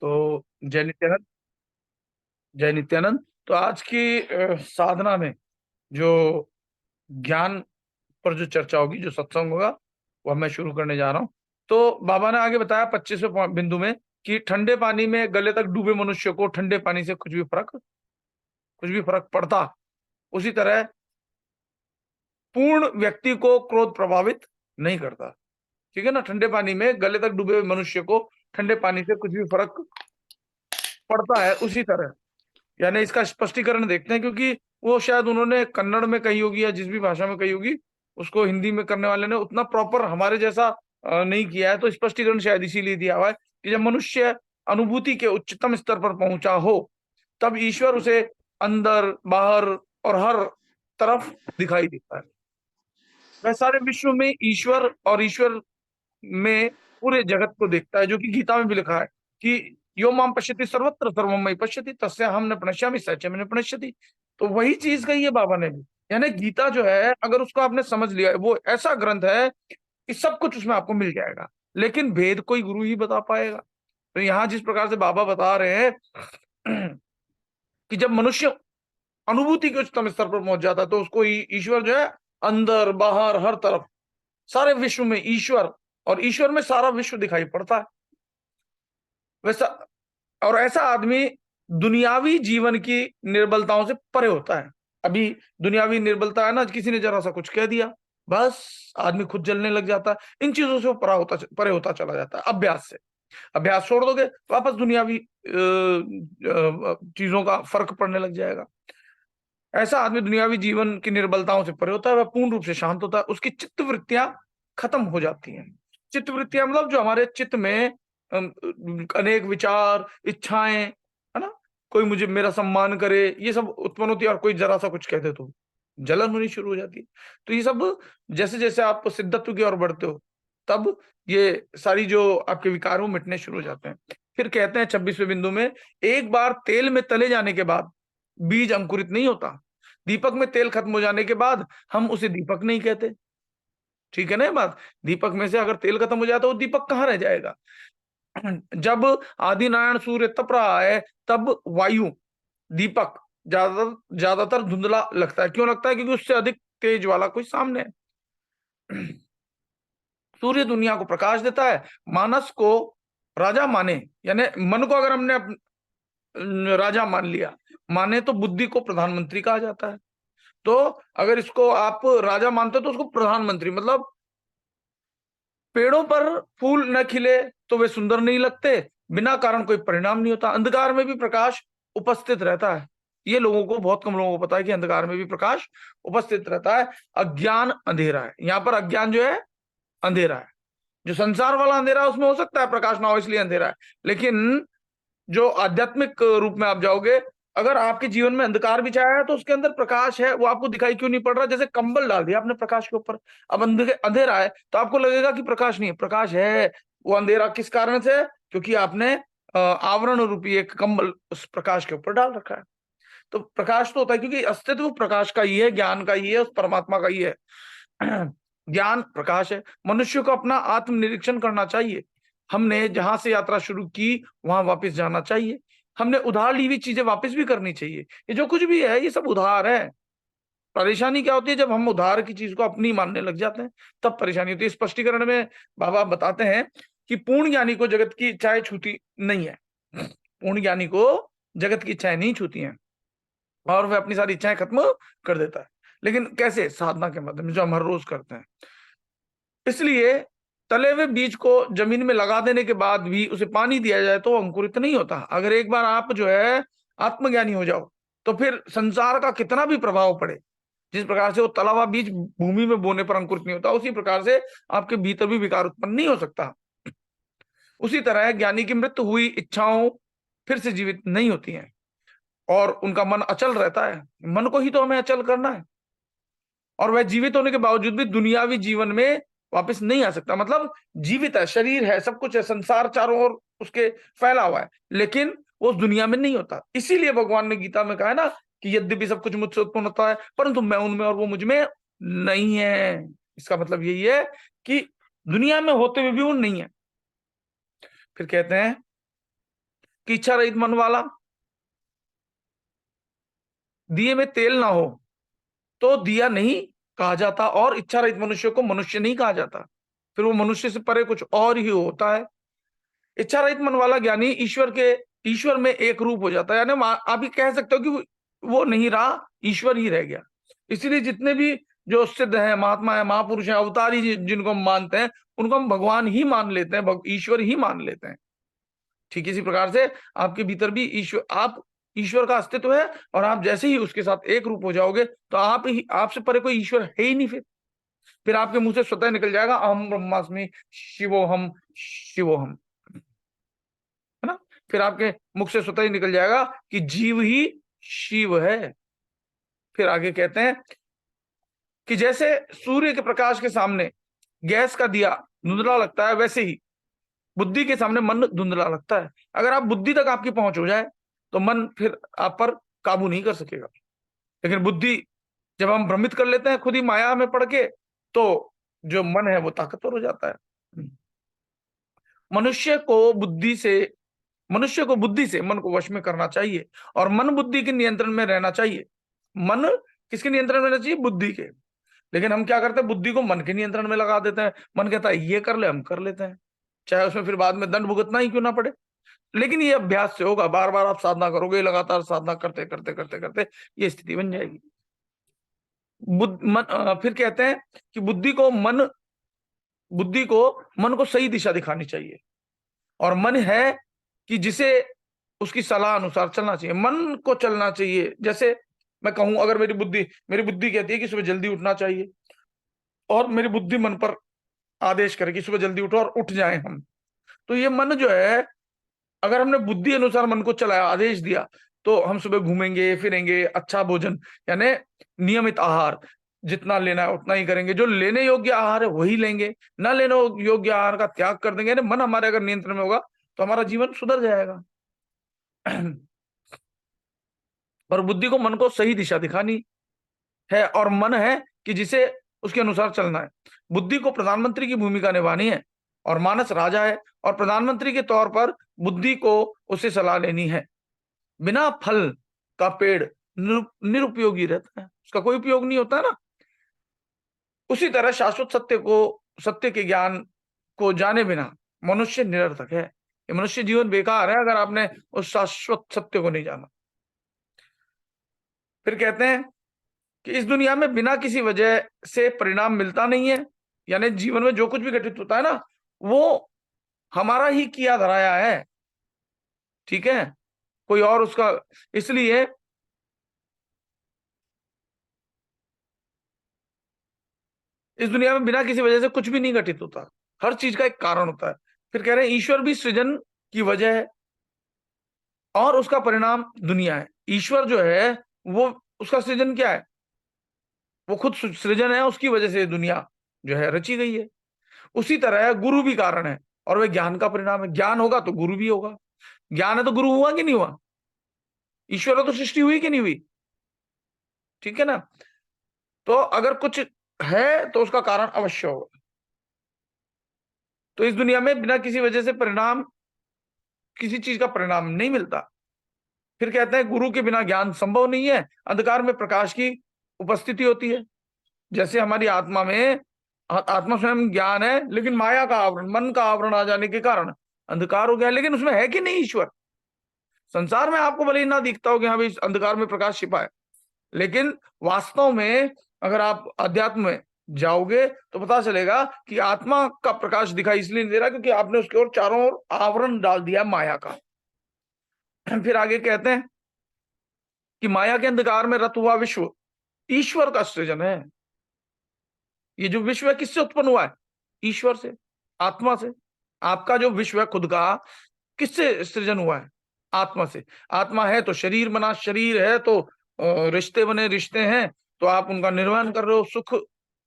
तो जय नित्यानंद। जय नित्यानंद। तो आज की साधना में जो ज्ञान पर जो चर्चा होगी, जो सत्संग होगा, वह मैं शुरू करने जा रहा हूं। तो बाबा ने आगे बताया 25वें बिंदु में कि ठंडे पानी में गले तक डूबे मनुष्य को ठंडे पानी से कुछ भी फर्क पड़ता, उसी तरह पूर्ण व्यक्ति को क्रोध प्रभावित नहीं करता। ठीक है ना। ठंडे पानी में गले तक डूबे हुए मनुष्य को ठंडे पानी से कुछ भी फर्क पड़ता है, उसी तरह। यानी इसका स्पष्टीकरण देखते हैं, क्योंकि वो शायद उन्होंने कन्नड़ में कही होगी या जिस भी भाषा में कही होगी, उसको हिंदी में करने वाले ने उतना प्रॉपर हमारे जैसा नहीं किया है। तो स्पष्टीकरण शायद इसीलिए दिया हुआ है कि जब मनुष्य अनुभूति के उच्चतम स्तर पर पहुंचा हो, तब ईश्वर उसे अंदर बाहर और हर तरफ दिखाई देता है। वह सारे विश्व में ईश्वर और ईश्वर में पूरे जगत को देखता है, जो कि गीता में भी लिखा है कि यो माम पश्यति सर्वत्र सर्वमयि पश्यति तस्याहं न प्रणश्यामि स च मे प्रणश्यति। तो वही चीज कही है बाबा ने भी। यानी गीता जो है, अगर उसको आपने समझ लिया, वो ऐसा ग्रंथ है कि सब कुछ उसमें आपको मिल जाएगा, लेकिन भेद कोई गुरु ही बता पाएगा। तो यहाँ जिस प्रकार से बाबा बता रहे हैं कि जब मनुष्य अनुभूति के उच्चतम स्तर पर पहुंच जाता है, तो उसको ईश्वर जो है अंदर बाहर हर तरफ सारे विश्व में ईश्वर, और ईश्वर में सारा विश्व दिखाई पड़ता है। वैसा और ऐसा आदमी दुनियावी जीवन की निर्बलताओं से परे होता है। अभी दुनियावी निर्बलता है ना, किसी ने जरा सा कुछ कह दिया, बस आदमी खुद जलने लग जाता है। इन चीजों से वो परे होता चला जाता है। अभ्यास से, अभ्यास छोड़ दोगे, वापस दुनियावी चीजों का फर्क पड़ने लग जाएगा। ऐसा आदमी दुनियावी जीवन की निर्बलताओं से परे होता है, वह पूर्ण रूप से शांत होता है। उसकी चित्त वृत्तियां खत्म हो जाती हैं। चित्त वृत्तियां मतलब जो हमारे चित्त में अनेक विचार, इच्छाएं, है ना, कोई मुझे मेरा सम्मान करे, ये सब उत्पन्न होती है। और कोई जरा सा कुछ कह दे तो जलन होनी शुरू हो जाती है। तो ये सब जैसे जैसे आप सिद्धत्व की ओर बढ़ते हो, तब ये सारी जो आपके विकार हो मिटने शुरू हो जाते हैं। फिर कहते हैं 26वें बिंदु में, एक बार तेल में तले जाने के बाद बीज अंकुरित नहीं होता। दीपक में तेल खत्म हो जाने के बाद हम उसे दीपक नहीं कहते। ठीक है ना ये बात। दीपक में से अगर तेल खत्म हो जाए तो वो दीपक कहाँ रह जाएगा। जब आदि नारायण सूर्य तप रहा है, तब वायु दीपक ज्यादातर धुंधला लगता है। क्यों लगता है? क्योंकि उससे अधिक तेज वाला कोई सामने है। सूर्य दुनिया को प्रकाश देता है। मानस को राजा माने, यानी मन को अगर हमने राजा मान लिया, माने तो बुद्धि को प्रधानमंत्री कहा जाता है। तो अगर इसको आप राजा मानते हो तो उसको प्रधानमंत्री, मतलब पेड़ों पर फूल न खिले तो वे सुंदर नहीं लगते, बिना कारण कोई परिणाम नहीं होता। अंधकार में भी प्रकाश उपस्थित रहता है। ये लोगों को, बहुत कम लोगों को पता है कि अंधकार में भी प्रकाश उपस्थित रहता है। अज्ञान अंधेरा है। यहाँ पर अज्ञान जो है अंधेरा है। जो संसार वाला अंधेरा है उसमें हो सकता है प्रकाश ना हो, इसलिए अंधेरा है। लेकिन जो आध्यात्मिक रूप में आप जाओगे, अगर आपके जीवन में अंधकार भी छाया है तो उसके अंदर प्रकाश है। वो आपको दिखाई क्यों नहीं पड़ रहा? जैसे कंबल डाल दिया आपने प्रकाश के ऊपर, अब अंधेरा है तो आपको लगेगा कि प्रकाश नहीं है, प्रकाश है। वो अंधेरा किस कारण से है? क्योंकि आपने आवरण रूपी एक कंबल उस प्रकाश के ऊपर डाल रखा है। तो प्रकाश तो होता है क्योंकि अस्तित्व प्रकाश का ही है, ज्ञान का ही है, उस परमात्मा का ही है। ज्ञान प्रकाश है। मनुष्य को अपना आत्मनिरीक्षण करना चाहिए। हमने जहां से यात्रा शुरू की वहां वापस जाना चाहिए। हमने उधार ली हुई चीजें वापस भी करनी चाहिए। ये जो कुछ भी है ये सब उधार है। परेशानी क्या होती है? जब हम उधार की चीज को अपनी मानने लग जाते हैं, तब परेशानी होती है। स्पष्टीकरण में बाबा बताते हैं कि पूर्ण ज्ञानी को जगत की इच्छाएं छूती नहीं है। पूर्ण ज्ञानी को जगत की इच्छाएं नहीं छूती हैं, और वह अपनी सारी इच्छाएं खत्म कर देता है। लेकिन कैसे? साधना के माध्यम, जो हम हर रोज करते हैं। इसलिए तले हुए बीज को जमीन में लगा देने के बाद भी उसे पानी दिया जाए तो अंकुरित नहीं होता। अगर एक बार आप जो है आत्मज्ञानी हो जाओ, तो फिर संसार का कितना भी प्रभाव पड़े, जिस प्रकार से वो तला हुआ बीज भूमि में बोने पर अंकुरित नहीं होता, उसी प्रकार से आपके भीतर भी विकार उत्पन्न नहीं हो सकता। उसी तरह ज्ञानी की मृत्यु हुई इच्छाओं फिर से जीवित नहीं होती हैं, और उनका मन अचल रहता है। मन को ही तो हमें अचल करना है। और वह जीवित होने के बावजूद भी दुनियावी जीवन में वापस नहीं आ सकता। मतलब जीवित है, शरीर है, सब कुछ है, संसार चारों ओर उसके फैला हुआ है, लेकिन वो उस दुनिया में नहीं होता। इसीलिए भगवान ने गीता में कहा है ना कि यद्यपि सब कुछ मुझसे उत्पन्न होता है, परंतु मैं उनमें और वो मुझ में नहीं है। इसका मतलब यही है कि दुनिया में होते हुए भी वो नहीं है। फिर कहते हैं कि इच्छा रहित मन वाला, दिए में तेल ना हो तो दिया नहीं कहा जाता, और इच्छा रहित मनुष्य को मनुष्य नहीं कहा जाता, फिर वो मनुष्य से परे कुछ और ही होता है। इच्छा रहित मन वाला ज्ञानी ईश्वर में एक रूप हो जाता है, यानी आप ये कह सकते हो कि वो नहीं रहा, ईश्वर ही रह गया। इसीलिए जितने भी जो सिद्ध है, महात्मा है, महापुरुष है, अवतारी जिनको हम मानते हैं, उनको हम भगवान ही मान लेते हैं, ईश्वर ही मान लेते हैं। ठीक इसी प्रकार से आपके भीतर भी ईश्वर का अस्तित्व है, और आप जैसे ही उसके साथ एक रूप हो जाओगे तो आपसे परे कोई ईश्वर है ही नहीं। फिर आपके मुंह से स्वतः निकल जाएगा अहम ब्रह्मास्मि शिवोहम शिवोहम, है ना। फिर आपके मुख से स्वतः ही निकल जाएगा कि जीव ही शिव है। फिर आगे कहते हैं कि जैसे सूर्य के प्रकाश के सामने गैस का दिया धुंधला लगता है, वैसे ही बुद्धि के सामने मन धुंधला लगता है। अगर आप बुद्धि तक आपकी पहुंच हो जाए तो मन फिर आप पर काबू नहीं कर सकेगा। लेकिन बुद्धि जब हम भ्रमित कर लेते हैं खुद ही माया में पड़ के, तो जो मन है वो ताकतवर हो जाता है। मनुष्य को बुद्धि से मन को वश में करना चाहिए, और मन बुद्धि के नियंत्रण में रहना चाहिए। मन किसके नियंत्रण में रहना चाहिए? बुद्धि के। लेकिन हम क्या करते हैं? बुद्धि को मन के नियंत्रण में लगा देते हैं। मन कहता है ये कर ले, हम कर लेते हैं, चाहे उसमें फिर बाद में दंड भुगतना ही क्यों ना पड़े। लेकिन ये अभ्यास से होगा, बार बार आप साधना करोगे, लगातार साधना करते करते करते करते ये स्थिति बन जाएगी। फिर कहते हैं कि बुद्धि को मन को सही दिशा दिखानी चाहिए, और मन है कि जिसे उसकी सलाह अनुसार चलना चाहिए। मन को चलना चाहिए, जैसे मैं कहूं, अगर मेरी बुद्धि कहती है कि सुबह जल्दी उठना चाहिए, और मेरी बुद्धि मन पर आदेश करे कि सुबह जल्दी उठो और उठ जाएं हम, तो ये मन जो है, अगर हमने बुद्धि अनुसार मन को चलाया, आदेश दिया, तो हम सुबह घूमेंगे फिरेंगे, अच्छा भोजन यानी नियमित आहार जितना लेना है उतना ही करेंगे, जो लेने योग्य आहार है वही लेंगे, न लेने योग्य आहार का त्याग कर देंगे। यानी मन हमारे अगर नियंत्रण में होगा तो हमारा जीवन सुधर जाएगा। और बुद्धि को मन को सही दिशा दिखानी है, और मन है कि जिसे उसके अनुसार चलना है। बुद्धि को प्रधानमंत्री की भूमिका निभानी है, और मानस राजा है, और प्रधानमंत्री के तौर पर बुद्धि को उससे सलाह लेनी है। बिना फल का पेड़ निरुपयोगी रहता है, उसका कोई उपयोग नहीं होता है ना। उसी तरह शाश्वत सत्य के ज्ञान को जाने बिना मनुष्य निरर्थक है। ये मनुष्य जीवन बेकार है अगर आपने उस शाश्वत सत्य को नहीं जाना। फिर कहते हैं कि इस दुनिया में बिना किसी वजह से परिणाम मिलता नहीं है, यानी जीवन में जो कुछ भी घटित होता है ना, वो हमारा ही किया धराया है, ठीक है, कोई और उसका। इसलिए इस दुनिया में बिना किसी वजह से कुछ भी नहीं घटित होता, हर चीज का एक कारण होता है। फिर कह रहे हैं ईश्वर भी सृजन की वजह है, और उसका परिणाम दुनिया है। ईश्वर जो है वो, उसका सृजन क्या है? वो खुद सृजन है, उसकी वजह से दुनिया जो है रची गई है। उसी तरह गुरु भी कारण है, और वह ज्ञान का परिणाम है। ज्ञान होगा तो गुरु भी होगा, ज्ञान है तो गुरु हुआ कि नहीं हुआ? ईश्वर है तो सृष्टि हुई कि नहीं हुई? ठीक है ना। तो अगर कुछ है तो उसका कारण अवश्य होगा। तो इस दुनिया में बिना किसी वजह से किसी चीज का परिणाम नहीं मिलता। फिर कहते हैं गुरु के बिना ज्ञान संभव नहीं है, अंधकार में प्रकाश की उपस्थिति होती है। जैसे हमारी आत्मा स्वयं ज्ञान है, लेकिन माया का आवरण, मन का आवरण आ जाने के कारण अंधकार हो गया। लेकिन उसमें है कि नहीं ईश्वर? संसार में आपको भले ही ना दिखता हो कि हाँ भाई इस अंधकार में प्रकाश छिपा है, लेकिन वास्तव में अगर आप अध्यात्म में जाओगे तो पता चलेगा कि आत्मा का प्रकाश दिखाई इसलिए नहीं दे रहा क्योंकि आपने उसके ओर चारों ओर आवरण डाल दिया माया का। फिर आगे कहते हैं कि माया के अंधकार में रत हुआ विश्व ईश्वर का सृजन है। ये जो विश्व है किससे उत्पन्न हुआ है? ईश्वर से, आत्मा से। आपका जो विश्व है खुद का, किससे सृजन हुआ है? आत्मा से। आत्मा है तो शरीर बना, शरीर है तो रिश्ते बने, रिश्ते हैं तो आप उनका निर्वहन कर रहे हो, सुख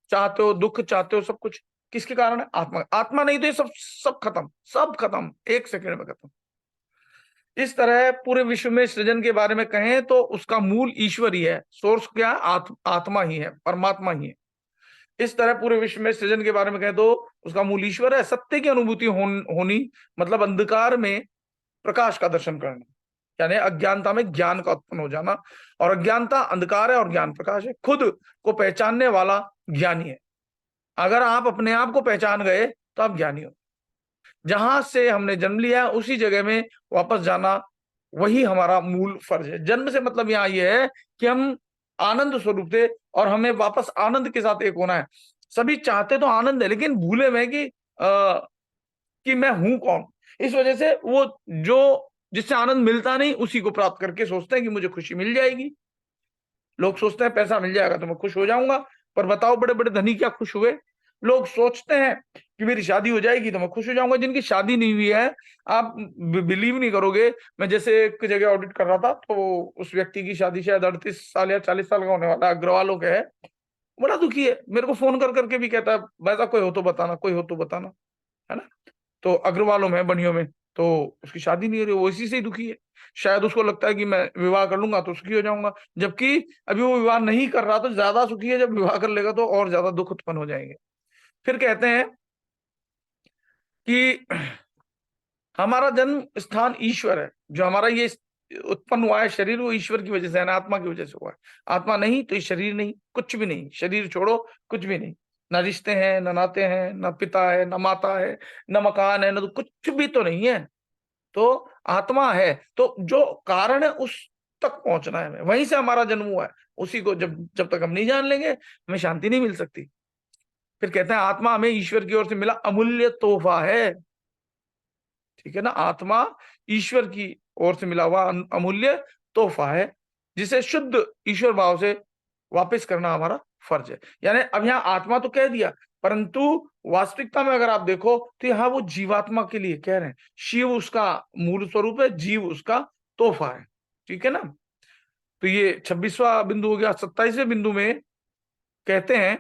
चाहते हो, दुख चाहते हो, सब कुछ किसके कारण है? आत्मा। आत्मा नहीं तो ये सब खत्म, सब खत्म, एक सेकंड में खत्म। इस तरह पूरे विश्व में सृजन के बारे में कहें तो उसका मूल ईश्वर ही है। सोर्स क्या? आत्मा ही है, परमात्मा ही है। इस तरह पूरे विश्व में सृजन के बारे में कहें तो उसका मूल ईश्वर है। सत्य की अनुभूति होनी मतलब अंधकार में प्रकाश का दर्शन करना, यानी अज्ञानता में ज्ञान का उत्पन्न हो जाना। और अज्ञानता अंधकार है और ज्ञान प्रकाश है। खुद को पहचानने वाला ज्ञानी है। अगर आप अपने आप को पहचान गए तो आप ज्ञानी हो। जहां से हमने जन्म लिया उसी जगह में वापस जाना, वही हमारा मूल फर्ज है। जन्म से मतलब यहाँ ये है कि हम आनंद स्वरूप थे और हमें वापस आनंद के साथ एक होना है। सभी चाहते तो आनंद है, लेकिन भूले में कि मैं हूं कौन। इस वजह से वो जो जिससे आनंद मिलता नहीं उसी को प्राप्त करके सोचते हैं कि मुझे खुशी मिल जाएगी। लोग सोचते हैं पैसा मिल जाएगा तो मैं खुश हो जाऊंगा, पर बताओ बड़े बड़े धनी क्या खुश हुए? लोग सोचते हैं कि मेरी शादी हो जाएगी तो मैं खुश हो जाऊंगा। जिनकी शादी नहीं हुई है, आप बिलीव नहीं करोगे। मैं जैसे एक जगह ऑडिट कर रहा था, तो उस व्यक्ति की शादी शायद 38 साल या 40 साल का होने वाला, अग्रवालों का है। बड़ा दुखी है, मेरे को फोन कर करके भी कहता है वैसा कोई हो तो बताना, कोई हो तो बताना, है ना। तो अग्रवालों में, बनियों में, तो उसकी शादी नहीं हो रही, वो इसी से ही दुखी है। शायद उसको लगता है कि मैं विवाह कर लूंगा तो सुखी हो जाऊंगा, जबकि अभी वो विवाह नहीं कर रहा तो ज्यादा सुखी है। जब विवाह कर लेगा तो और ज्यादा दुख उत्पन्न हो जाएंगे। फिर कहते हैं कि हमारा जन्म स्थान ईश्वर है। जो हमारा ये उत्पन्न हुआ है शरीर, वो ईश्वर की वजह से है, आत्मा की वजह से हुआ है। आत्मा नहीं तो ये शरीर नहीं, कुछ भी नहीं। शरीर छोड़ो, कुछ भी नहीं। ना रिश्ते हैं, ना नाते हैं, ना पिता है, ना माता है, ना मकान है, ना तो कुछ भी तो नहीं है। तो आत्मा है, तो जो कारण है उस तक पहुंचना है हमें। वहीं से हमारा जन्म हुआ है। उसी को जब जब तक हम नहीं जान लेंगे, हमें शांति नहीं मिल सकती। फिर कहते हैं आत्मा हमें ईश्वर की ओर से मिला अमूल्य तोहफा है। ठीक है ना। आत्मा ईश्वर की ओर से मिला हुआ अमूल्य तोहफा है, जिसे शुद्ध ईश्वर भाव से वापस करना हमारा फर्ज है। यानी अब यहाँ आत्मा तो कह दिया, परंतु वास्तविकता में अगर आप देखो तो यहाँ वो जीवात्मा के लिए कह रहे हैं। शिव उसका मूल स्वरूप है, जीव उसका तोहफा है। ठीक है ना। तो ये 26वां बिंदु हो गया। 27वें बिंदु में कहते हैं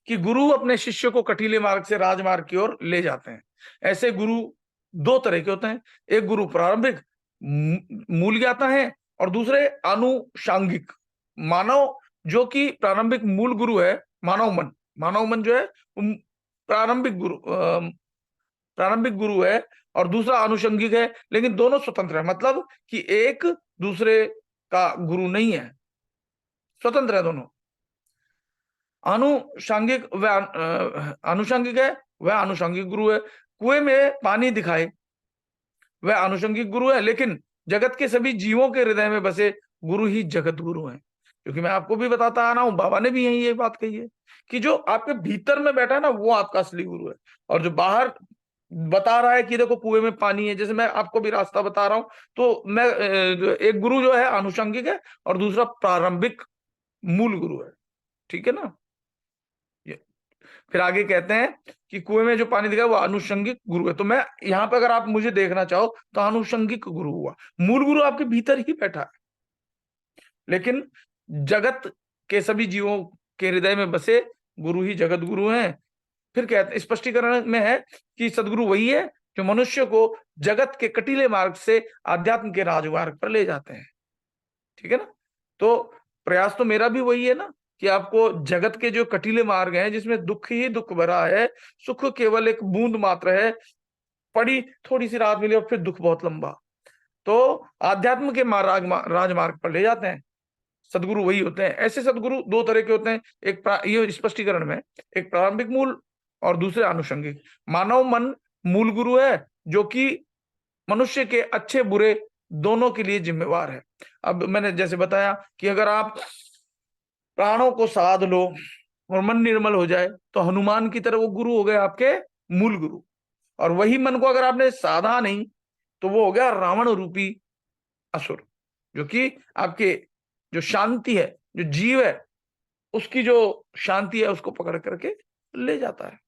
कि गुरु अपने शिष्य को कटीले मार्ग से राजमार्ग की ओर ले जाते हैं। ऐसे गुरु दो तरह के होते हैं। एक गुरु प्रारंभिक मूल ज्ञाता है, और दूसरे आनुषांगिक मानव, जो कि प्रारंभिक मूल गुरु है मानव मन। मानव मन जो है प्रारंभिक गुरु है, और दूसरा आनुषंगिक है। लेकिन दोनों स्वतंत्र है, मतलब कि एक दूसरे का गुरु नहीं है, स्वतंत्र है दोनों। आनुषंगिक है, वह आनुषंगिक गुरु है। कुएं में पानी दिखाए, वह आनुषंगिक गुरु है। लेकिन जगत के सभी जीवों के हृदय में बसे गुरु ही जगत गुरु हैं। क्योंकि मैं आपको भी बताता आ रहा हूं, बाबा ने भी यही ये बात कही है कि जो आपके भीतर में बैठा है ना, वो आपका असली गुरु है। और जो बाहर बता रहा है कि देखो कुएं में पानी है, जैसे मैं आपको भी रास्ता बता रहा हूं, तो मैं एक गुरु जो है आनुषंगिक है, और दूसरा प्रारंभिक मूल गुरु है। ठीक है ना। फिर आगे कहते हैं कि कुएं में जो पानी दिखा वो आनुषंगिक गुरु है। तो मैं यहाँ पे, अगर आप मुझे देखना चाहो तो आनुषंगिक गुरु हुआ, मूल गुरु आपके भीतर ही बैठा है। लेकिन जगत के सभी जीवों के हृदय में बसे गुरु ही जगत गुरु हैं। फिर कहते, स्पष्टीकरण में है कि सदगुरु वही है जो मनुष्य को जगत के कटीले मार्ग से आध्यात्म के राजमार्ग पर ले जाते हैं। ठीक है ना। तो प्रयास तो मेरा भी वही है ना, कि आपको जगत के जो कटीले मार्ग हैं, जिसमें दुख ही दुख भरा है, सुख केवल एक बूंद मात्र है, पड़ी थोड़ी सी राहत मिली और फिर दुख बहुत लंबा, तो आध्यात्म के राजमार्ग पर ले जाते हैं। सदगुरु वही होते हैं। ऐसे सदगुरु दो तरह के होते हैं। ये स्पष्टीकरण में, एक प्रारंभिक मूल और दूसरे आनुषंगिक। मानव मन मूल गुरु है, जो कि मनुष्य के अच्छे बुरे दोनों के लिए जिम्मेवार है। अब मैंने जैसे बताया कि अगर आप प्राणों को साध लो और मन निर्मल हो जाए, तो हनुमान की तरह वो गुरु हो गए आपके मूल गुरु। और वही मन को अगर आपने साधा नहीं, तो वो हो गया रावण रूपी असुर, जो कि आपके जो शांति है, जो जीव है, उसकी जो शांति है उसको पकड़ करके ले जाता है।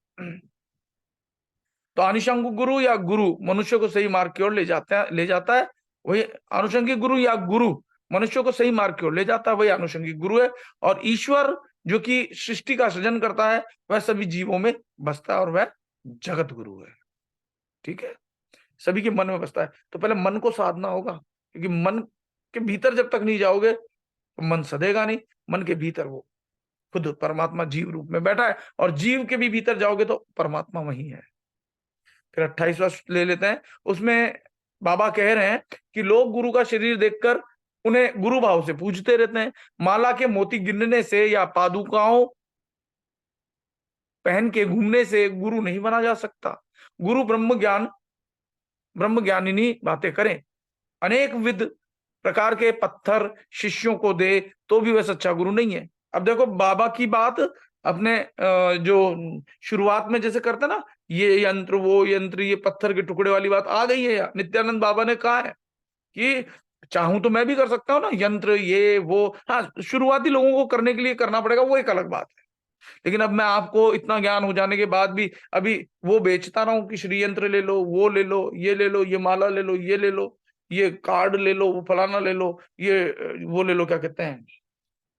तो आनुषंगिक गुरु या गुरु मनुष्य को सही मार्ग की ओर ले जाता है। वही आनुषंगिक गुरु या गुरु मनुष्य को सही मार्ग की ओर ले जाता है, वही आनुषंगिक गुरु है। और ईश्वर जो कि सृष्टि का सृजन करता है, वह सभी जीवों में बसता है, और वह जगत गुरु है। ठीक है। सभी के मन में बसता है। तो पहले मन को साधना होगा, क्योंकि मन के भीतर जब तक नहीं जाओगे तो मन सधेगा नहीं। मन के भीतर वो खुद परमात्मा जीव रूप में बैठा है, और जीव के भी भीतर जाओगे तो परमात्मा वही है। फिर 28वां ले लेते हैं। उसमें बाबा कह रहे हैं कि लोग गुरु का शरीर देखकर उन्हें गुरु भाव से पूजते रहते हैं। माला के मोती गिनने से या पादुकाओं पहन के घूमने से गुरु नहीं बना जा सकता। गुरु ब्रह्म ज्ञानिनी बातें करें, अनेक विध प्रकार के पत्थर शिष्यों को दे, तो भी वह सच्चा गुरु नहीं है। अब देखो बाबा की बात अपने जो शुरुआत में जैसे करते ना, ये यंत्र वो यंत्र ये पत्थर के टुकड़े वाली बात आ गई है। नित्यानंद बाबा ने कहा है कि चाहूं तो मैं भी कर सकता हूं ना, यंत्र ये वो। हाँ, शुरुआती लोगों को करने के लिए करना पड़ेगा, वो एक अलग बात है। लेकिन अब मैं आपको इतना ज्ञान हो जाने के बाद भी अभी वो बेचता रहा हूं कि श्री यंत्र ले लो, वो ले लो, ये ले लो, ये माला ले लो, ये ले लो, ये कार्ड ले लो, वो फलाना ले लो, ये वो ले लो, क्या कहते हैं,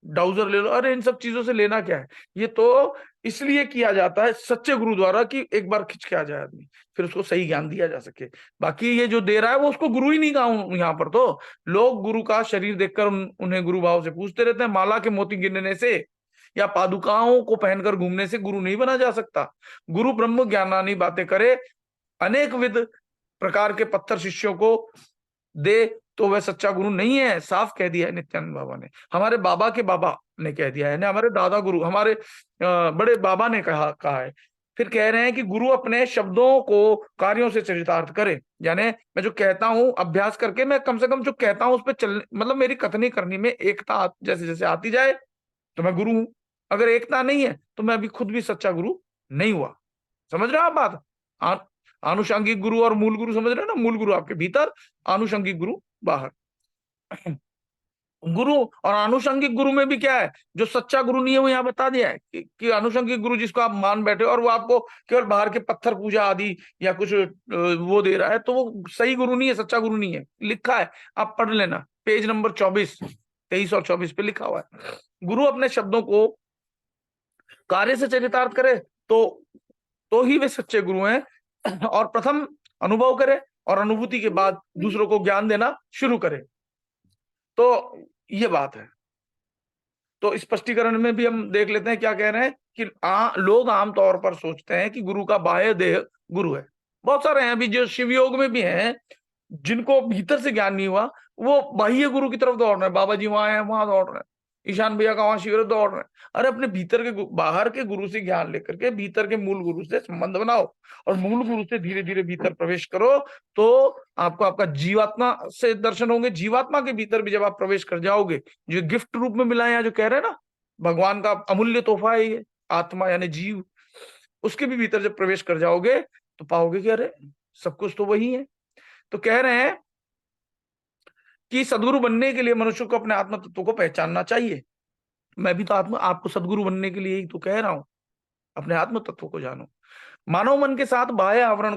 डाउजर ले लो। अरे इन सब चीजों से लेना क्या है? ये तो इसलिए किया जाता है सच्चे गुरु द्वारा कि एक बार खिंच के आ जाए आदमी, फिर उसको सही ज्ञान दिया जा सके। बाकी ये जो दे रहा है वो उसको गुरु ही नहीं कहा। यहाँ पर तो लोग गुरु का शरीर देखकर उन्हें गुरु भाव से पूछते रहते हैं। माला के मोती गिनने से या पादुकाओं को पहनकर घूमने से गुरु नहीं बना जा सकता। गुरु ब्रह्म ज्ञानानी बातें करे, अनेक विध प्रकार के पत्थर शिष्यों को दे, तो वह सच्चा गुरु नहीं है। साफ कह दिया है नित्यानंद बाबा ने, हमारे बाबा के बाबा ने कह दिया है, हमारे दादा गुरु, हमारे बड़े बाबा ने कहा है। फिर कह रहे हैं कि गुरु अपने शब्दों को कार्यों से चरितार्थ करे, यानी मैं जो कहता हूं अभ्यास करके, मैं कम से कम जो कहता हूं उस पर चल, मतलब मेरी कथनी करनी में एकता जैसे जैसे आती जाए तो मैं गुरु हूं। अगर एकता नहीं है तो मैं अभी खुद भी सच्चा गुरु नहीं हुआ। समझ रहे हो आप बात? आनुषंगिक गुरु और मूल गुरु समझ रहे हो ना? मूल गुरु आपके भीतर, आनुषंगिक गुरु बाहर। गुरु और आनुषंगिक गुरु में भी क्या है, जो सच्चा गुरु नहीं है वो यहाँ बता दिया है कि आनुषंगिक गुरु जिसको आप मान बैठे और वो आपको केवल बाहर के पत्थर पूजा आदि या कुछ वो दे रहा है, तो वो सही गुरु नहीं है, सच्चा गुरु नहीं है। लिखा है, आप पढ़ लेना, पेज नंबर 23 और 24 पे लिखा हुआ है। गुरु अपने शब्दों को कार्य से चरितार्थ करे तो ही वे सच्चे गुरु हैं, और प्रथम अनुभव करे और अनुभूति के बाद दूसरों को ज्ञान देना शुरू करे। तो ये बात है। तो स्पष्टीकरण में भी हम देख लेते हैं क्या कह रहे हैं कि लोग आमतौर पर सोचते हैं कि गुरु का बाह्य देह गुरु है। बहुत सारे हैं अभी जो शिव योग में भी हैं, जिनको भीतर से ज्ञान नहीं हुआ, वो बाह्य गुरु की तरफ दौड़ रहे हैं। बाबा जी वहां है, वहां दौड़ रहे हैं, ईशान भैया का वहां शिविर दौड़ रहे हैं। अरे अपने भीतर के बाहर के गुरु से ज्ञान लेकर के भीतर के मूल गुरु से संबंध बनाओ और मूल गुरु से धीरे धीरे भीतर प्रवेश करो, तो आपको आपका जीवात्मा से दर्शन होंगे। जीवात्मा के भीतर भी जब आप प्रवेश कर जाओगे, जो गिफ्ट रूप में मिला है, यहाँ जो कह रहे हैं ना, भगवान का अमूल्य तोहफा है ये आत्मा यानी जीव, उसके भी भीतर जब प्रवेश कर जाओगे तो पाओगे कि अरे सब कुछ तो वही है। तो कह रहे हैं कि सदगुरु बनने के लिए मनुष्य को अपने आत्म तत्व को पहचानना चाहिए। मैं भी तो आपको सदगुरु बनने के लिए ही तो कह रहा हूं, अपने आत्म तत्व को जानो। मानव मन के साथ बाह्य आवरण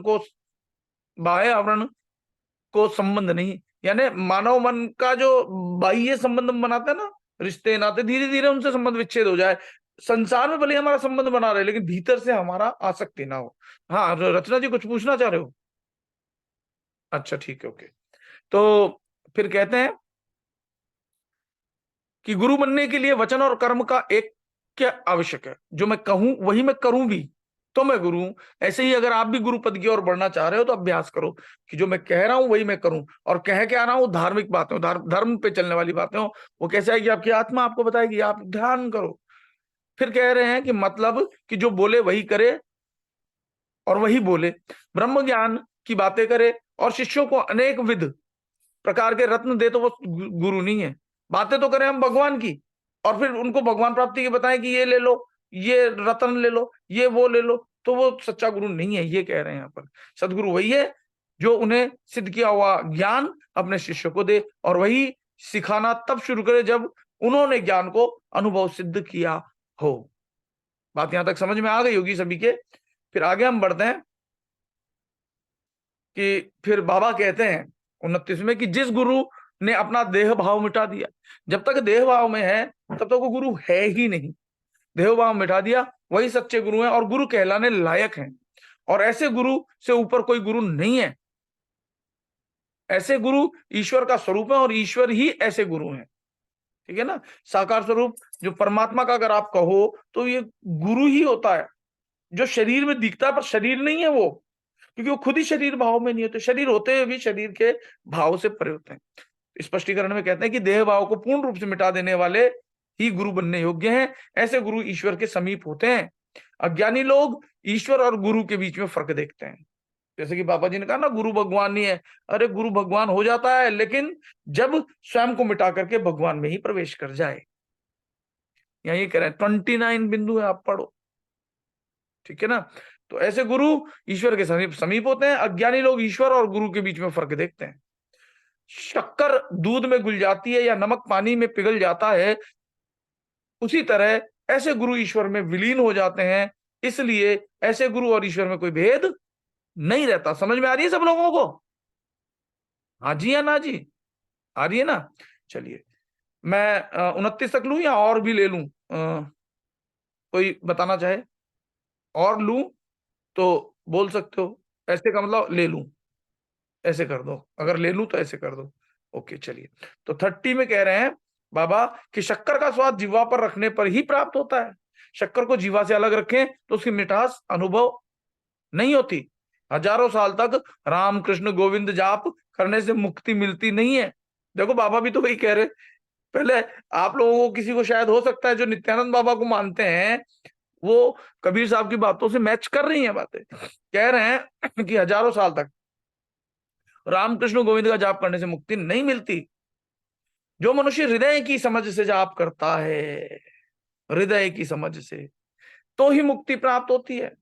को संबंध नहीं, यानी मानव मन का जो बाह्य संबंध बनाते हैं ना, रिश्ते नाते, धीरे धीरे उनसे संबंध विच्छेद हो जाए। संसार में भले हमारा संबंध बना रहे, लेकिन भीतर से हमारा आसक्ति ना हो। हाँ रचना जी कुछ पूछना चाह रहे हो? अच्छा ठीक है, ओके। तो फिर कहते हैं कि गुरु बनने के लिए वचन और कर्म का एक क्या आवश्यक है, जो मैं कहूं वही मैं करूं भी तो मैं गुरु हूं। ऐसे ही अगर आप भी गुरु पद की ओर बढ़ना चाह रहे हो तो अभ्यास करो कि जो मैं कह रहा हूं वही मैं करूं, और कह के आ रहा हूं धार्मिक बातें हो, धर्म पे चलने वाली बातें हो। वो कैसे आएगी? आपकी आत्मा आपको बताएगी, आप ध्यान करो। फिर कह रहे हैं कि मतलब कि जो बोले वही करे और वही बोले, ब्रह्म ज्ञान की बातें करे और शिष्यों को अनेक विध प्रकार के रत्न दे, तो वो गुरु नहीं है। बातें तो करें हम भगवान की और फिर उनको भगवान प्राप्ति की बताएं कि ये ले लो, ये रत्न ले लो, ये वो ले लो, तो वो सच्चा गुरु नहीं है। ये कह रहे हैं यहाँ पर सदगुरु वही है जो उन्हें सिद्ध किया हुआ ज्ञान अपने शिष्य को दे, और वही सिखाना तब शुरू करे जब उन्होंने ज्ञान को अनुभव सिद्ध किया हो। बात यहां तक समझ में आ गई होगी सभी के। फिर आगे हम बढ़ते हैं कि फिर बाबा कहते हैं 29 में कि जिस गुरु ने अपना देह भाव मिटा दिया, जब तक देह भाव में है तब तक वो गुरु है ही नहीं। देह भाव मिटा दिया वही सच्चे गुरु हैं और गुरु कहलाने लायक हैं, और ऐसे गुरु से ऊपर कोई गुरु नहीं है। ऐसे गुरु ईश्वर का स्वरूप है और ईश्वर ही ऐसे गुरु हैं। ठीक है ना? साकार स्वरूप जो परमात्मा का अगर आप कहो तो ये गुरु ही होता है, जो शरीर में दिखता है पर शरीर नहीं है वो। क्योंकि वो खुद ही शरीर भाव में नहीं होते, शरीर होते हुए भी शरीर के भाव से परे होते हैं। स्पष्टीकरण में कहते हैं कि देह भाव को पूर्ण रूप से मिटा देने वाले ही गुरु बनने योग्य हैं। ऐसे गुरु ईश्वर के समीप होते हैं। अज्ञानी लोग ईश्वर और गुरु के बीच में फर्क देखते हैं। जैसे कि बाबा जी ने कहा ना, गुरु भगवान नहीं है। अरे गुरु भगवान हो जाता है, लेकिन जब स्वयं को मिटा करके भगवान में ही प्रवेश कर जाए। यहाँ ये कह रहे हैं 29 बिंदु है, आप पढ़ो, ठीक है ना। तो ऐसे गुरु ईश्वर के समीप होते हैं। अज्ञानी लोग ईश्वर और गुरु के बीच में फर्क देखते हैं। शक्कर दूध में घुल जाती है या नमक पानी में पिघल जाता है, उसी तरह ऐसे गुरु ईश्वर में विलीन हो जाते हैं। इसलिए ऐसे गुरु और ईश्वर में कोई भेद नहीं रहता। समझ में आ रही है सब लोगों को? हाँ जी या ना जी? आ रही है ना? चलिए, मैं 29 तक लूं या और भी ले लूं? कोई बताना चाहे और लूं तो बोल सकते हो। ऐसे का मतलब ले लूं, ऐसे कर दो। अगर ले लूं तो ऐसे कर दो। ओके, चलिए। तो 30 में कह रहे हैं बाबा कि शक्कर का स्वाद जीवा पर रखने पर ही प्राप्त होता है। शक्कर को जीवा से अलग रखें तो उसकी मिठास अनुभव नहीं होती। हजारों साल तक राम कृष्ण गोविंद जाप करने से मुक्ति मिलती नहीं है। देखो, बाबा भी तो वही कह रहे। पहले आप लोगों को किसी को शायद हो सकता है जो नित्यानंद बाबा को मानते हैं, वो कबीर साहब की बातों से मैच कर रही हैं बातें। कह रहे हैं कि हजारों साल तक रामकृष्ण गोविंद का जाप करने से मुक्ति नहीं मिलती। जो मनुष्य हृदय की समझ से जाप करता है, हृदय की समझ से, तो ही मुक्ति प्राप्त होती है।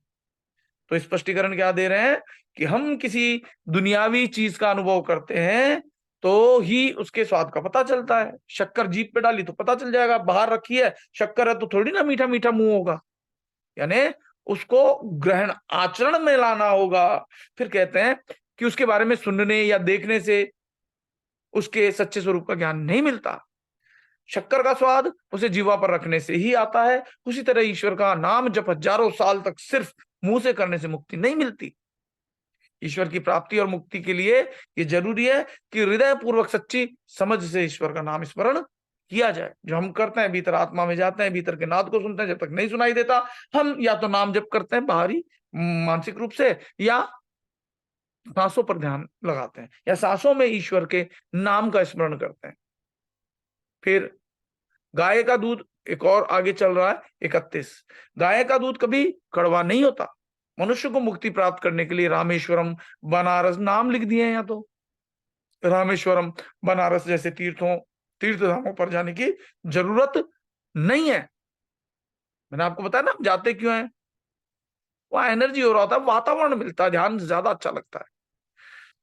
तो स्पष्टीकरण क्या दे रहे हैं कि हम किसी दुनियावी चीज का अनुभव करते हैं तो ही उसके स्वाद का पता चलता है। शक्कर जीभ पे डाली तो पता चल जाएगा, बाहर रखी है शक्कर है तो थोड़ी ना मीठा मीठा मुंह होगा। यानी उसको ग्रहण आचरण में लाना होगा। फिर कहते हैं कि उसके बारे में सुनने या देखने से उसके सच्चे स्वरूप का ज्ञान नहीं मिलता। शक्कर का स्वाद उसे जीवा पर रखने से ही आता है। उसी तरह ईश्वर का नाम जब हजारों साल तक सिर्फ मुंह से करने से मुक्ति नहीं मिलती। ईश्वर की प्राप्ति और मुक्ति के लिए ये जरूरी है कि हृदय पूर्वक सच्ची समझ से ईश्वर का नाम स्मरण किया जाए। जो हम करते हैं, भीतर आत्मा में जाते हैं, भीतर के नाद को सुनते हैं, जब तक नहीं सुनाई देता हम या तो नाम जप करते हैं बाहरी मानसिक रूप से, या सांसों पर ध्यान लगाते हैं, या सांसों में ईश्वर के नाम का स्मरण करते हैं। फिर गाय का दूध एक और आगे चल रहा है 31। गाय का दूध कभी कड़वा नहीं होता। मनुष्य को मुक्ति प्राप्त करने के लिए रामेश्वरम बनारस नाम लिख दिए हैं। यहाँ तो रामेश्वरम बनारस जैसे तीर्थ धामों पर जाने की जरूरत नहीं है। मैंने आपको बताया ना हम जाते क्यों हैं। वहां एनर्जी हो रहा था, वातावरण मिलता है, ध्यान ज्यादा अच्छा लगता है,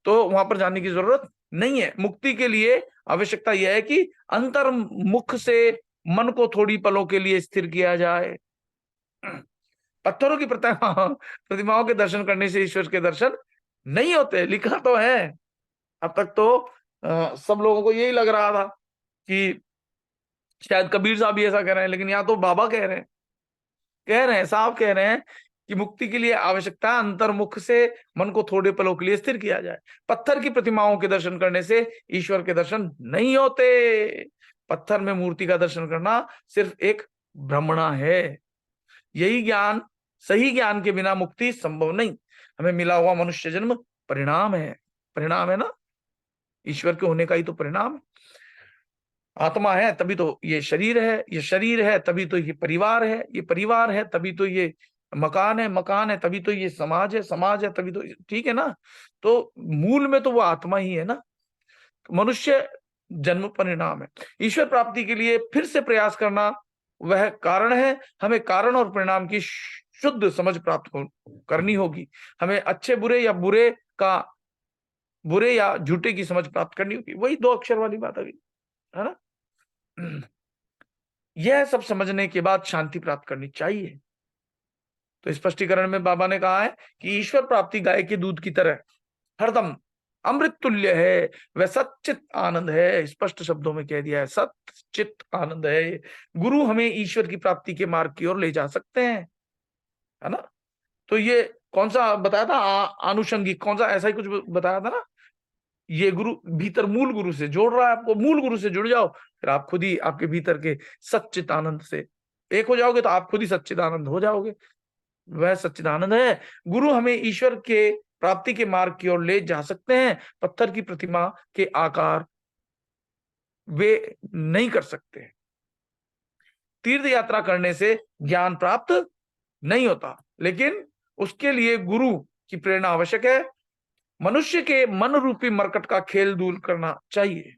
तो वहां पर जाने की जरूरत नहीं है। मुक्ति के लिए आवश्यकता यह है कि अंतर्मुख से मन को थोड़ी पलों के लिए स्थिर किया जाए। पत्थरों की प्रतिमाओं के दर्शन करने से ईश्वर के दर्शन नहीं होते, लिखा तो है। अब तक तो सब लोगों को यही लग रहा था कि शायद कबीर साहब भी ऐसा कह रहे हैं, लेकिन यहाँ तो बाबा कह रहे हैं साहब कह रहे हैं कि मुक्ति के लिए आवश्यकता अंतर्मुख से मन को थोड़े पलों के लिए स्थिर किया जाए। पत्थर की प्रतिमाओं के दर्शन करने से ईश्वर के दर्शन नहीं होते। पत्थर में मूर्ति का दर्शन करना सिर्फ एक भ्रमणा है। यही ज्ञान, सही ज्ञान के बिना मुक्ति संभव नहीं। हमें मिला हुआ मनुष्य जन्म परिणाम है ना, ईश्वर के होने का ही तो परिणाम है। आत्मा है तभी तो ये शरीर है, ये शरीर है तभी तो ये परिवार है, ये परिवार है तभी तो ये मकान है तभी तो ये समाज है तभी तो, ठीक है ना। तो मूल में तो वो आत्मा ही है ना। मनुष्य जन्म परिणाम है। ईश्वर प्राप्ति के लिए फिर से प्रयास करना वह कारण है। हमें कारण और परिणाम की शुद्ध समझ प्राप्त करनी होगी। हमें अच्छे बुरे या झूठे की समझ प्राप्त करनी होगी। वही 2 अक्षर वाली बात अभी है ना। यह सब समझने के बाद शांति प्राप्त करनी चाहिए। तो स्पष्टीकरण में बाबा ने कहा है कि ईश्वर प्राप्ति गाय के दूध की तरह हरदम अमृत तुल्य है, वह सच्चित आनंद है। स्पष्ट शब्दों में कह दिया है, सच्चित आनंद है। गुरु हमें ईश्वर की प्राप्ति के मार्ग की ओर ले जा सकते हैं, है ना। तो ये कौन सा बताया था, आनुषंगिक कौन सा, ऐसा ही कुछ बताया था ना। ये गुरु भीतर मूल गुरु से जोड़ रहा है आपको। मूल गुरु से जुड़ जाओ, फिर आप खुद ही आपके भीतर के सच्चिदानंद से एक हो जाओगे, तो आप खुद ही सच्चिदानंद हो जाओगे। वह सच्चिदानंद है। गुरु हमें ईश्वर के प्राप्ति के मार्ग की ओर ले जा सकते हैं, पत्थर की प्रतिमा के आकार वे नहीं कर सकते। तीर्थ यात्रा करने से ज्ञान प्राप्त नहीं होता, लेकिन उसके लिए गुरु की प्रेरणा आवश्यक है। मनुष्य के मन रूपी मरकट का खेल दूर करना चाहिए,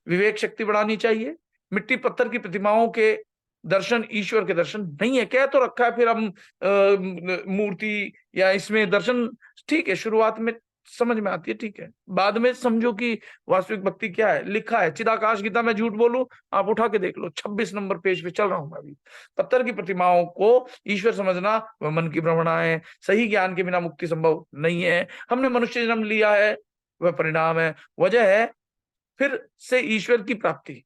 विवेक शक्ति बढ़ानी चाहिए। मिट्टी पत्थर की प्रतिमाओं के दर्शन ईश्वर के दर्शन नहीं है। कह तो रखा है, फिर हम मूर्ति या इसमें दर्शन, ठीक है, शुरुआत में समझ में आती है, ठीक है, बाद में समझो कि वास्तविक भक्ति क्या है। लिखा है चिदाकाश गीता, मैं झूठ बोलूं, आप उठा के देख लो, 26 नंबर पेज पे चल रहा हूं मैं अभी। पत्थर की प्रतिमाओं को ईश्वर समझना वह मन की भ्रमणा है। सही ज्ञान के बिना मुक्ति संभव नहीं है। हमने मनुष्य जन्म लिया है, वह परिणाम है, वजह है फिर से ईश्वर की प्राप्ति।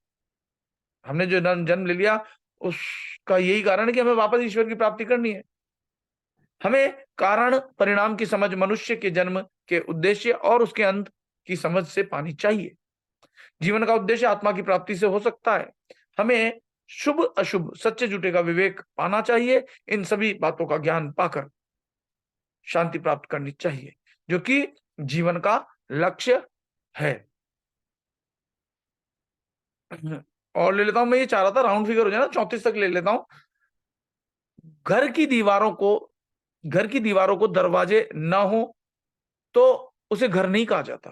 हमने जो जन्म ले लिया उसका यही कारण है कि हमें वापस ईश्वर की प्राप्ति करनी है। हमें कारण परिणाम की समझ मनुष्य के जन्म के उद्देश्य और उसके अंत की समझ से पानी चाहिए। जीवन का उद्देश्य आत्मा की प्राप्ति से हो सकता है। हमें शुभ अशुभ सच्चे झूठे का विवेक पाना चाहिए। इन सभी बातों का ज्ञान पाकर शांति प्राप्त करनी चाहिए, जो कि जीवन का लक्ष्य है। और ले लेता हूं, मैं ये चाह रहा था राउंड फिगर हो जाए ना, 34 तक ले लेता हूं। घर की दीवारों को दरवाजे ना हो तो उसे घर नहीं कहा जाता।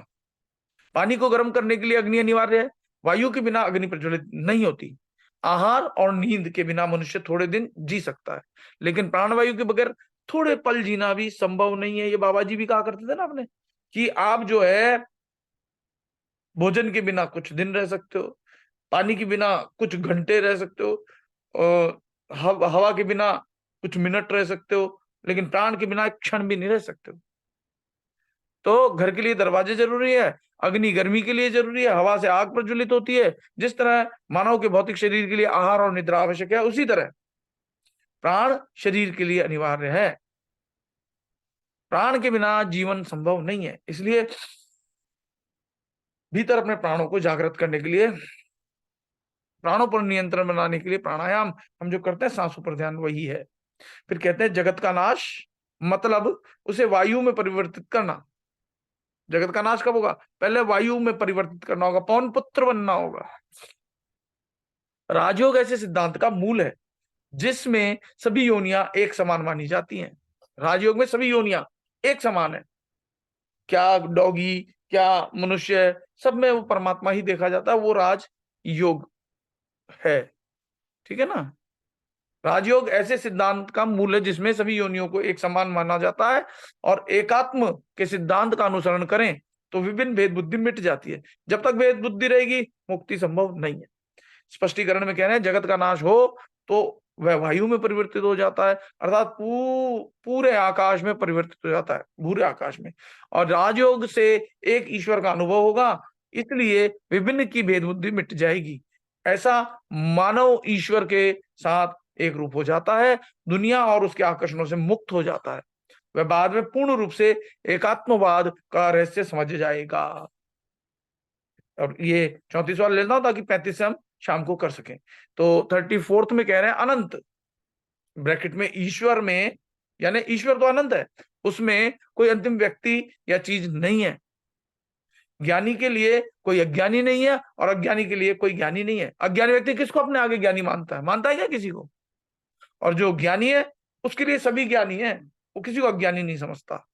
पानी को गर्म करने के लिए अग्नि अनिवार्य है। वायु के बिना अग्नि प्रज्वलित नहीं होती। आहार और नींद के बिना मनुष्य थोड़े दिन जी सकता है, लेकिन प्राणवायु के बगैर थोड़े पल जीना भी संभव नहीं है। ये बाबा जी भी कहा करते थे ना आपने, कि आप जो है भोजन के बिना कुछ दिन रह सकते हो, पानी के बिना कुछ घंटे रह सकते हो, और हवा के बिना कुछ मिनट रह सकते हो, लेकिन प्राण के बिना एक क्षण भी नहीं रह सकते हो। तो घर के लिए दरवाजे जरूरी है, अग्नि गर्मी के लिए जरूरी है, हवा से आग प्रज्वलित होती है। जिस तरह मानव के भौतिक शरीर के लिए आहार और निद्रा आवश्यक है, उसी तरह प्राण शरीर के लिए अनिवार्य है। प्राण के बिना जीवन संभव नहीं है। इसलिए भीतर अपने प्राणों को जागृत करने के लिए, प्राणों पर नियंत्रण बनाने के लिए प्राणायाम हम जो करते हैं, सांसों पर ध्यान, वही है। फिर कहते हैं जगत का नाश, मतलब उसे वायु में परिवर्तित करना। जगत का नाश कब होगा? पहले वायु में परिवर्तित करना होगा, पवन पुत्र बनना होगा। राजयोग ऐसे सिद्धांत का मूल है जिसमें सभी योनियां एक समान मानी जाती हैं। राजयोग में सभी योनियां एक समान है। क्या डॉगी, क्या मनुष्य, सब में वो परमात्मा ही देखा जाता है। वो राज योग है, ठीक है ना। राजयोग ऐसे सिद्धांत का मूल है जिसमें सभी योनियों को एक समान माना जाता है, और एकात्म के सिद्धांत का अनुसरण करें तो विभिन्न भेद बुद्धि मिट जाती है। जब तक भेद बुद्धि रहेगी मुक्ति संभव नहीं है। स्पष्टीकरण में कह रहे हैं जगत का नाश हो तो वह वायु में परिवर्तित हो जाता है, अर्थात पूरे आकाश में परिवर्तित हो जाता है, पूरे आकाश में। और राजयोग से एक ईश्वर का अनुभव होगा, इसलिए विभिन्न की भेद बुद्धि मिट जाएगी। ऐसा मानव ईश्वर के साथ एक रूप हो जाता है, दुनिया और उसके आकर्षणों से मुक्त हो जाता है। वह बाद में पूर्ण रूप से एकात्मवाद का रहस्य समझ जाएगा। और ये 34वां लेना हो ताकि 35 से हम शाम को कर सकें। तो 34th में कह रहे हैं अनंत, ब्रैकेट में ईश्वर में, यानी ईश्वर तो अनंत है, उसमें कोई अंतिम व्यक्ति या चीज नहीं है। ज्ञानी के लिए कोई अज्ञानी नहीं है, और अज्ञानी के लिए कोई ज्ञानी नहीं है। अज्ञानी व्यक्ति किसको अपने आगे ज्ञानी मानता है? मानता है क्या किसी को? और जो ज्ञानी है उसके लिए सभी ज्ञानी है, वो किसी को अज्ञानी नहीं समझता।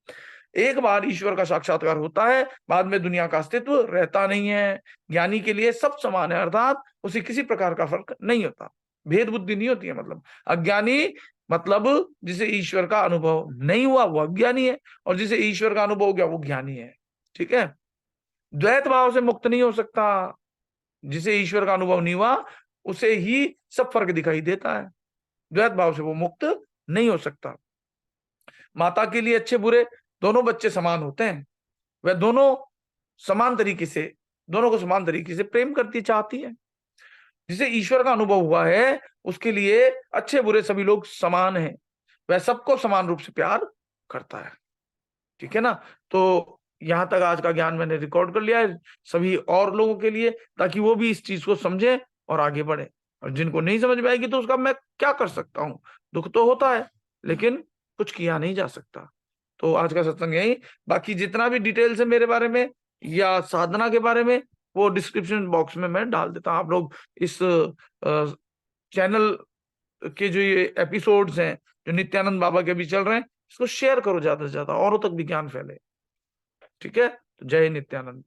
एक बार ईश्वर का साक्षात्कार होता है, बाद में दुनिया का अस्तित्व रहता नहीं है। ज्ञानी के लिए सब समान है, अर्थात उसे किसी प्रकार का फर्क नहीं होता, भेद बुद्धि नहीं होती है। मतलब अज्ञानी मतलब जिसे ईश्वर का अनुभव नहीं हुआ वो अज्ञानी है, और जिसे ईश्वर का अनुभव हो गया वो ज्ञानी है, ठीक है। द्वैत भाव से मुक्त नहीं हो सकता। जिसे ईश्वर का अनुभव नहीं हुआ उसे ही सब फर्क दिखाई देता है, द्वैत भाव से वो मुक्त नहीं हो सकता। माता के लिए अच्छे बुरे दोनों बच्चे समान होते हैं। वह दोनों को समान तरीके से प्रेम करती, चाहती है। जिसे ईश्वर का अनुभव हुआ है उसके लिए अच्छे बुरे सभी लोग समान हैं, वह सबको समान रूप से प्यार करता है, ठीक है ना। तो यहां तक आज का ज्ञान मैंने रिकॉर्ड कर लिया है सभी और लोगों के लिए, ताकि वो भी इस चीज को समझे और आगे बढ़े। और जिनको नहीं समझ में आएगी तो उसका मैं क्या कर सकता हूं, दुख तो होता है लेकिन कुछ किया नहीं जा सकता। तो आज का सत्संग यही। बाकी जितना भी डिटेल्स है मेरे बारे में या साधना के बारे में, वो डिस्क्रिप्शन बॉक्स में मैं डाल देता हूँ। आप लोग इस चैनल के जो ये एपिसोड्स हैं जो नित्यानंद बाबा के भी चल रहे हैं, इसको शेयर करो ज्यादा से ज्यादा, औरों तक भी ज्ञान फैले। ठीक है, तो जय नित्यानंद।